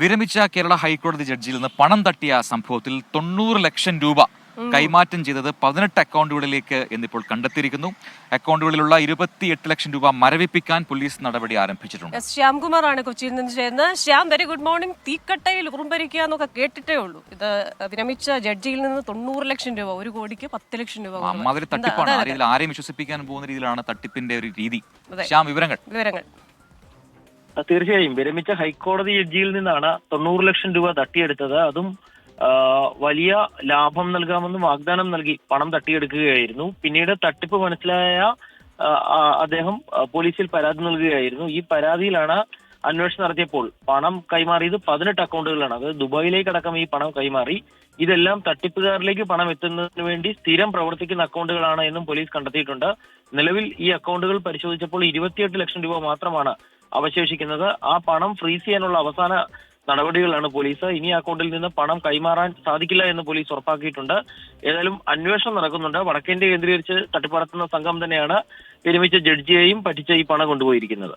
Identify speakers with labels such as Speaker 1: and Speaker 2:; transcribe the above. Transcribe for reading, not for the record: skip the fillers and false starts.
Speaker 1: വിരമിച്ച കേരള ഹൈക്കോടതി ജഡ്ജിയിൽ നിന്ന് പണം തട്ടിയ സംഭവത്തിൽ 90 ലക്ഷം രൂപ കൈമാറ്റം ചെയ്തത് 18 അക്കൗണ്ടുകളിലേക്ക് എന്നിപ്പോൾ കണ്ടെത്തിയിരിക്കുന്നു. അക്കൗണ്ടുകളിലുള്ള 28 ലക്ഷം രൂപ മരവിപ്പിക്കാൻ പോലീസ് നടപടി ആരംഭിച്ചിട്ടുണ്ട്.
Speaker 2: ശ്യാംകുമാർ ആണ് കൊച്ചിയിൽ നിന്ന് ചെയ്യുന്നത്. Shyam, very good morning. തീക്കട്ടയിൽ ഉറുമ്പരിക്കുക എന്നൊക്കെ കേട്ടിട്ടേ ഉള്ളൂ. ഇത് വിരമിച്ച ജഡ്ജിയിൽ നിന്ന് 90 ലക്ഷം രൂപ, 1 കോടിക്ക് 10 ലക്ഷം രൂപ.
Speaker 1: അമ്മാതിരി തട്ടിപ്പാണ്. ആരെയും വിശ്വസിപ്പിക്കാൻ പോകുന്ന രീതിയിലാണ് തട്ടിപ്പിന്റെ ഒരു രീതി. ശ്യാം, വിവരങ്ങൾ.
Speaker 3: തീർച്ചയായും വിരമിച്ച ഹൈക്കോടതി ജഡ്ജിയിൽ നിന്നാണ് 90 ലക്ഷം രൂപ തട്ടിയെടുത്തത്. അതും വലിയ ലാഭം നൽകാമെന്ന് വാഗ്ദാനം നൽകി പണം തട്ടിയെടുക്കുകയായിരുന്നു. പിന്നീട് തട്ടിപ്പ് മനസ്സിലായ അദ്ദേഹം പോലീസിൽ പരാതി നൽകുകയായിരുന്നു. ഈ പരാതിയിലാണ് അന്വേഷണം നടത്തിയപ്പോൾ പണം കൈമാറിയത് 18 അക്കൗണ്ടുകളാണ്. അത് ദുബായിലേക്ക് അടക്കം ഈ പണം കൈമാറി. ഇതെല്ലാം തട്ടിപ്പുകാരിലേക്ക് പണം എത്തുന്നതിന് വേണ്ടി സ്ഥിരം പ്രവർത്തിക്കുന്ന അക്കൗണ്ടുകളാണ് എന്നും പോലീസ് കണ്ടെത്തിയിട്ടുണ്ട്. നിലവിൽ ഈ അക്കൗണ്ടുകൾ പരിശോധിച്ചപ്പോൾ 28 ലക്ഷം രൂപ മാത്രമാണ് അവശേഷിക്കുന്നത്. ആ പണം ഫ്രീസ് ചെയ്യാനുള്ള അവസാന നടപടികളാണ് പോലീസ്. ഇനി അക്കൗണ്ടിൽ നിന്ന് പണം കൈമാറാൻ സാധിക്കില്ല എന്ന് പോലീസ് ഉറപ്പാക്കിയിട്ടുണ്ട്. ഏതായാലും അന്വേഷണം നടക്കുന്നുണ്ട്. വടക്കേന്ത്യ കേന്ദ്രീകരിച്ച് തട്ടിപ്പറത്തുന്ന സംഘം തന്നെയാണ് വിരമിച്ച ജഡ്ജിയെയും പറ്റിച്ച ഈ പണം കൊണ്ടുപോയിരിക്കുന്നത്.